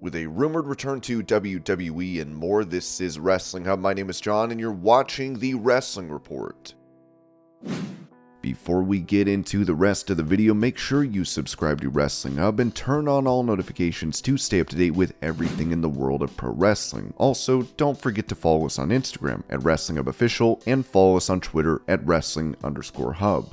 With a rumored return to WWE and more, this is Wrestling Hub. My name is John, and you're watching the Wrestling Report. Before we get into the rest of the video, make sure you subscribe to Wrestling Hub and turn on all notifications to stay up to date with everything in the world of pro wrestling. Also, don't forget to follow us on Instagram at Wrestling Hub Official and follow us on Twitter at Wrestling_Hub.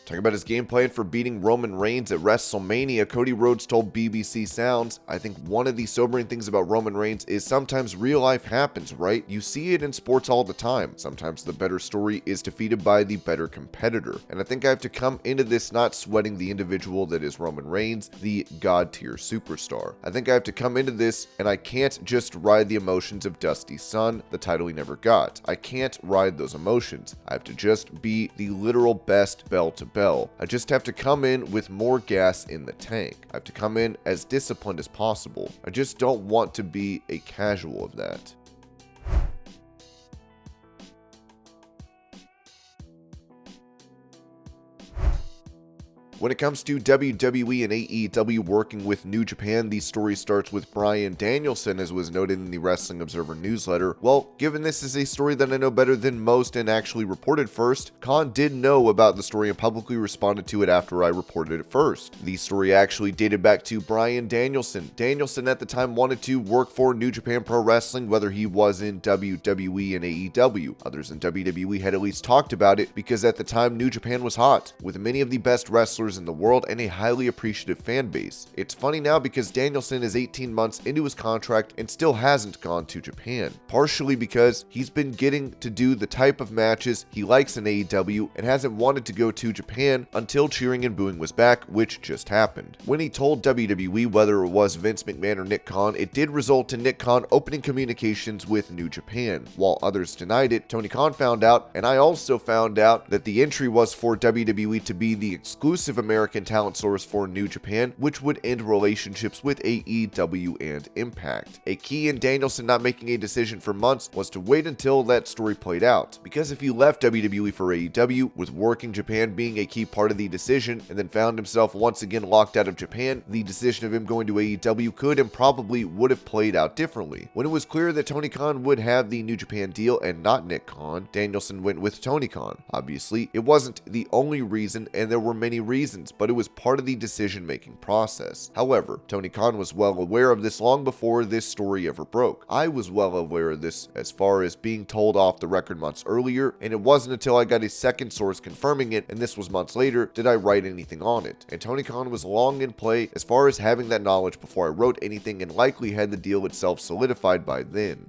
Talking about his game plan for beating Roman Reigns at WrestleMania, Cody Rhodes told BBC Sounds, "I think one of the sobering things about Roman Reigns is sometimes real life happens, right? You see it in sports all the time. Sometimes the better story is defeated by the better competitor. And I think I have to come into this not sweating the individual that is Roman Reigns, the god-tier superstar. I think I have to come into this and I can't just ride the emotions of Dusty Sun, the title he never got. I can't ride those emotions. I have to just be the literal best bell to bell. I just have to come in with more gas in the tank. I have to come in as disciplined as possible. I just don't want to be a casual of that." When it comes to WWE and AEW working with New Japan, the story starts with Bryan Danielson, as was noted in the Wrestling Observer newsletter. Well, given this is a story that I know better than most and actually reported first, Khan did know about the story and publicly responded to it after I reported it first. The story actually dated back to Bryan Danielson. Danielson at the time wanted to work for New Japan Pro Wrestling, whether he was in WWE and AEW. Others in WWE had at least talked about it because at the time New Japan was hot, with many of the best wrestlers in the world and a highly appreciative fan base. It's funny now because Danielson is 18 months into his contract and still hasn't gone to Japan, partially because he's been getting to do the type of matches he likes in AEW and hasn't wanted to go to Japan until cheering and booing was back, which just happened. When he told WWE, whether it was Vince McMahon or Nick Khan, it did result in Nick Khan opening communications with New Japan. While others denied it, Tony Khan found out, and I also found out, that the entry was for WWE to be the exclusive American talent source for New Japan, which would end relationships with AEW and Impact. A key in Danielson not making a decision for months was to wait until that story played out, because if he left WWE for AEW, with working Japan being a key part of the decision, and then found himself once again locked out of Japan, the decision of him going to AEW could and probably would have played out differently. When it was clear that Tony Khan would have the New Japan deal and not Nick Khan, Danielson went with Tony Khan. Obviously, it wasn't the only reason, and there were many reasons, but it was part of the decision-making process. However, Tony Khan was well aware of this long before this story ever broke. I was well aware of this as far as being told off the record months earlier, and it wasn't until I got a second source confirming it, and this was months later, did I write anything on it. And Tony Khan was long in play as far as having that knowledge before I wrote anything, and likely had the deal itself solidified by then.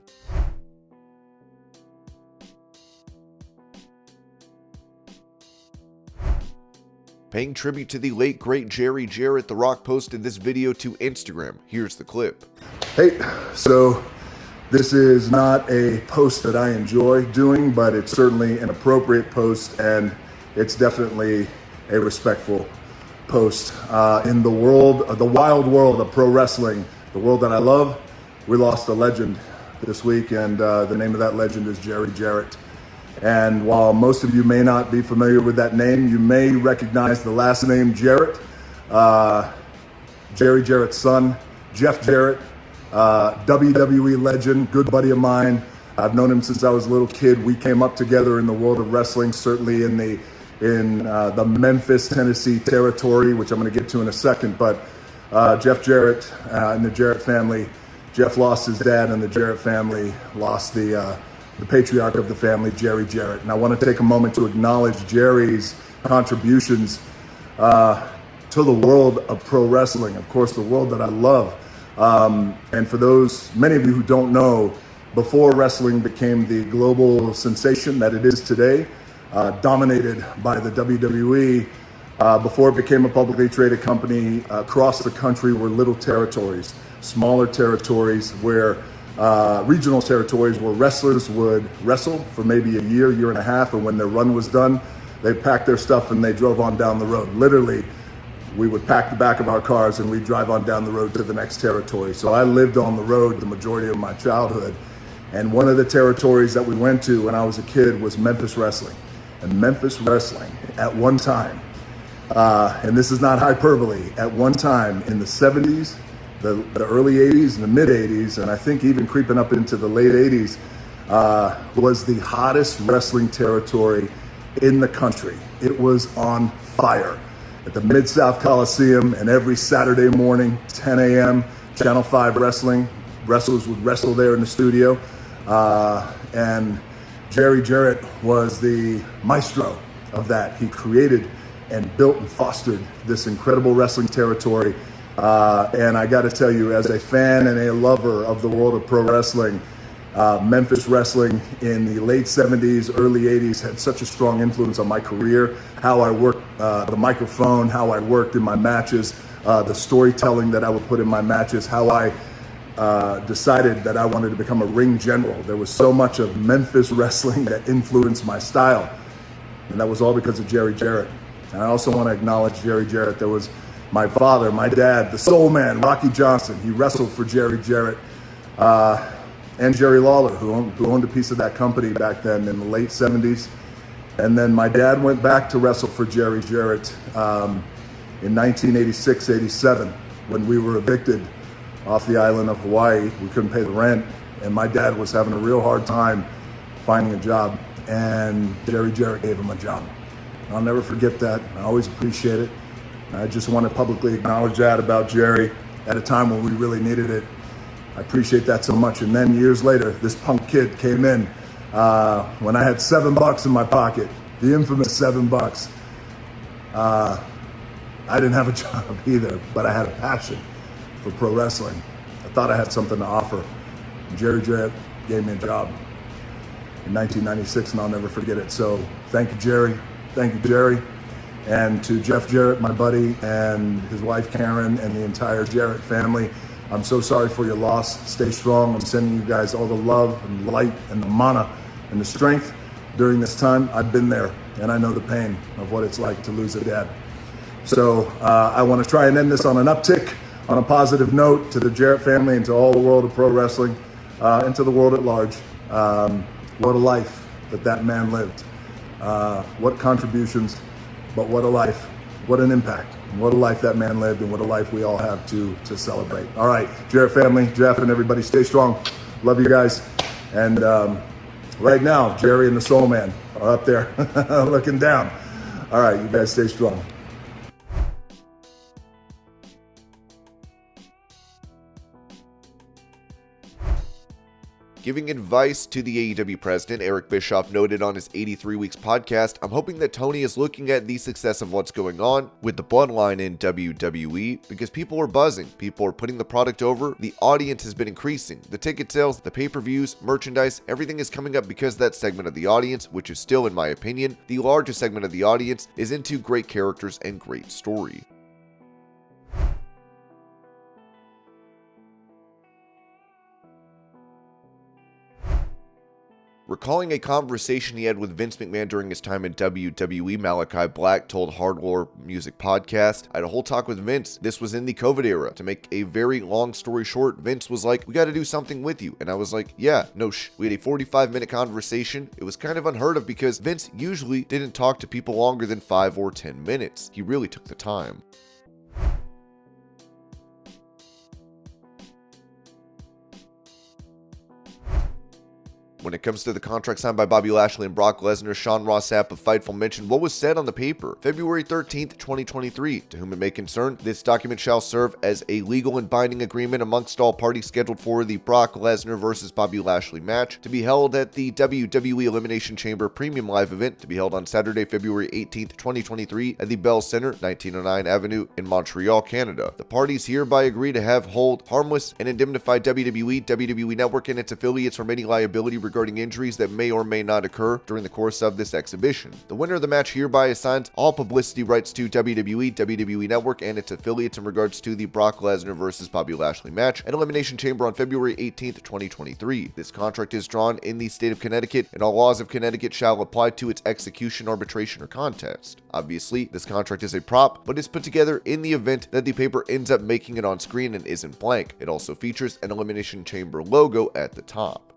Paying tribute to the late great Jerry Jarrett, The Rock posted this video to Instagram. Here's the clip. Hey, so this is not a post that I enjoy doing, but it's certainly an appropriate post, and it's definitely a respectful post. In the world, the wild world of pro wrestling, the world that I love, we lost a legend this week, and the name of that legend is Jerry Jarrett. And while most of you may not be familiar with that name, you may recognize the last name Jarrett. Jerry Jarrett's son, Jeff Jarrett, WWE legend, good buddy of mine. I've known him since I was a little kid. We came up together in the world of wrestling, certainly in the Memphis, Tennessee territory, which I'm going to get to in a second. But Jeff Jarrett and the Jarrett family, Jeff lost his dad, and the Jarrett family lost the patriarch of the family, Jerry Jarrett. And I want to take a moment to acknowledge Jerry's contributions to the world of pro wrestling, of course, the world that I love. And for those, many of you who don't know, before wrestling became the global sensation that it is today, dominated by the WWE, before it became a publicly traded company, across the country were little territories, smaller territories where regional territories where wrestlers would wrestle for maybe a year and a half, and when their run was done, they packed their stuff and they drove on down the road. Literally, we would pack the back of our cars and we'd drive on down the road to the next territory. So I lived on the road the majority of my childhood, and one of the territories that we went to when I was a kid was Memphis wrestling. And Memphis Wrestling, at one time, and this is not hyperbole, at one time in the 70s, the early 80s and the mid 80s, and I think even creeping up into the late 80s, was the hottest wrestling territory in the country. It was on fire. At the Mid-South Coliseum, and every Saturday morning, 10 a.m., Channel 5 Wrestling, wrestlers would wrestle there in the studio. And Jerry Jarrett was the maestro of that. He created and built and fostered this incredible wrestling territory. And I got to tell you, as a fan and a lover of the world of pro wrestling, Memphis Wrestling in the late 70s, early 80s had such a strong influence on my career, how I worked the microphone, how I worked in my matches, the storytelling that I would put in my matches, how I decided that I wanted to become a ring general. There was so much of Memphis Wrestling that influenced my style, and that was all because of Jerry Jarrett. And I also want to acknowledge Jerry Jarrett. There was my father, my dad, the soul man, Rocky Johnson. He wrestled for Jerry Jarrett. And Jerry Lawler, who owned a piece of that company back then in the late 70s. And then my dad went back to wrestle for Jerry Jarrett in 1986-87 when we were evicted off the island of Hawaii. We couldn't pay the rent, and my dad was having a real hard time finding a job, and Jerry Jarrett gave him a job. I'll never forget that. I always appreciate it. I just want to publicly acknowledge that about Jerry at a time when we really needed it. I appreciate that so much. And then years later, this punk kid came in when I had $7 in my pocket, the infamous $7. I didn't have a job either, but I had a passion for pro wrestling. I thought I had something to offer. And Jerry Jarrett gave me a job in 1996, and I'll never forget it. So thank you, Jerry. Thank you, Jerry. And to Jeff Jarrett, my buddy, and his wife, Karen, and the entire Jarrett family, I'm so sorry for your loss. Stay strong. I'm sending you guys all the love and light and the mana and the strength during this time. I've been there, and I know the pain of what it's like to lose a dad. So I want to try and end this on an uptick, on a positive note, to the Jarrett family and to all the world of pro wrestling, and to the world at large. What a life that man lived. What contributions, but what a life. What an impact. What a life that man lived, and what a life we all have to celebrate. All right, Jarrett family, Jeff and everybody, stay strong. Love you guys. And right now, Jerry and the Soul Man are up there looking down. All right, you guys stay strong. Giving advice to the AEW president, Eric Bischoff noted on his 83 Weeks podcast, "I'm hoping that Tony is looking at the success of what's going on with the Bloodline in WWE because people are buzzing, people are putting the product over, the audience has been increasing, the ticket sales, the pay-per-views, merchandise, everything is coming up because that segment of the audience, which is still, in my opinion, the largest segment of the audience, is into great characters and great story." Recalling a conversation he had with Vince McMahon during his time in WWE, Malakai Black told Hardcore Music Podcast, "I had a whole talk with Vince. This was in the COVID era. To make a very long story short, Vince was like, 'We got to do something with you.' And I was like, 'Yeah, no sh.' We had a 45-minute conversation. It was kind of unheard of because Vince usually didn't talk to people longer than 5 or 10 minutes. He really took the time." When it comes to the contract signed by Bobby Lashley and Brock Lesnar, Sean Ross Sapp of Fightful mentioned what was said on the paper. February 13th, 2023. To whom it may concern, this document shall serve as a legal and binding agreement amongst all parties scheduled for the Brock Lesnar versus Bobby Lashley match to be held at the WWE Elimination Chamber Premium Live event to be held on Saturday, February 18th, 2023 at the Bell Center, 1909 Avenue in Montreal, Canada. The parties hereby agree to hold harmless and indemnify WWE Network and its affiliates from any liability regarding injuries that may or may not occur during the course of this exhibition. The winner of the match hereby assigns all publicity rights to WWE Network and its affiliates in regards to the Brock Lesnar versus Bobby Lashley match at Elimination Chamber on February 18th, 2023. This contract is drawn in the state of Connecticut, and all laws of Connecticut shall apply to its execution, arbitration, or contest. Obviously, this contract is a prop, but is put together in the event that the paper ends up making it on screen and isn't blank. It also features an Elimination Chamber logo at the top.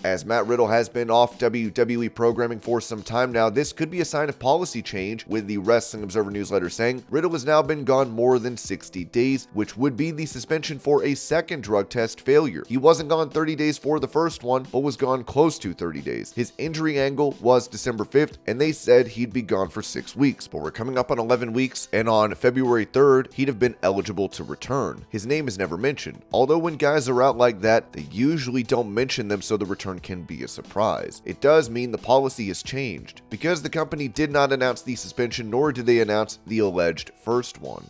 As Matt Riddle has been off WWE programming for some time now, this could be a sign of policy change, with the Wrestling Observer newsletter saying Riddle has now been gone more than 60 days, which would be the suspension for a second drug test failure. He wasn't gone 30 days for the first one, but was gone close to 30 days. His injury angle was December 5th, and they said he'd be gone for 6 weeks, but we're coming up on 11 weeks, and on February 3rd, he'd have been eligible to return. His name is never mentioned, although when guys are out like that, they usually don't mention them so the return can be a surprise. It does mean the policy has changed, because the company did not announce the suspension, nor did they announce the alleged first one.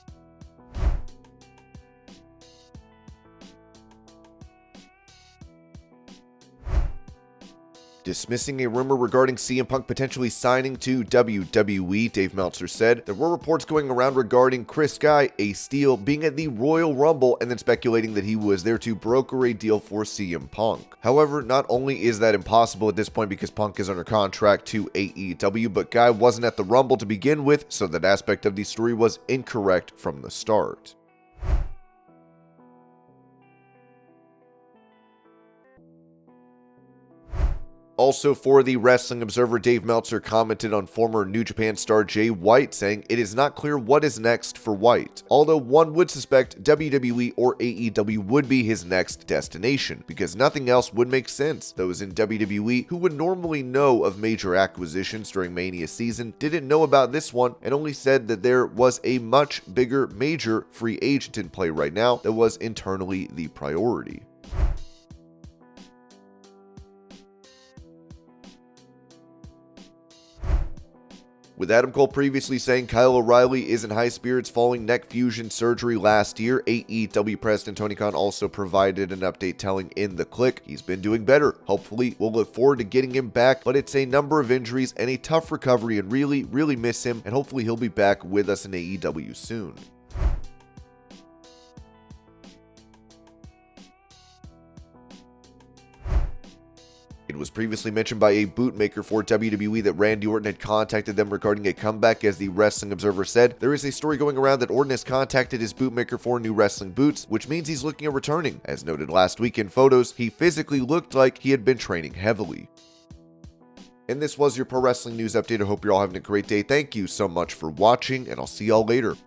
Dismissing a rumor regarding CM Punk potentially signing to WWE, Dave Meltzer said, there were reports going around regarding Chris Sky, Ace Steel, being at the Royal Rumble and then speculating that he was there to broker a deal for CM Punk. However, not only is that impossible at this point because Punk is under contract to AEW, but Guy wasn't at the Rumble to begin with, so that aspect of the story was incorrect from the start. Also, for the Wrestling Observer, Dave Meltzer commented on former New Japan star Jay White, saying it is not clear what is next for White, although one would suspect WWE or AEW would be his next destination, because nothing else would make sense. Those in WWE who would normally know of major acquisitions during Mania season didn't know about this one and only said that there was a much bigger major free agent in play right now that was internally the priority. With Adam Cole previously saying Kyle O'Reilly is in high spirits following neck fusion surgery last year, AEW President Tony Khan also provided an update telling In The Click he's been doing better. Hopefully, we'll look forward to getting him back, but it's a number of injuries and a tough recovery, and really miss him, and hopefully he'll be back with us in AEW soon. It was previously mentioned by a bootmaker for WWE that Randy Orton had contacted them regarding a comeback. As the Wrestling Observer said, there is a story going around that Orton has contacted his bootmaker for new wrestling boots, which means he's looking at returning. As noted last week in photos, he physically looked like he had been training heavily. And this was your Pro Wrestling News Update. I hope you're all having a great day. Thank you so much for watching, and I'll see y'all later.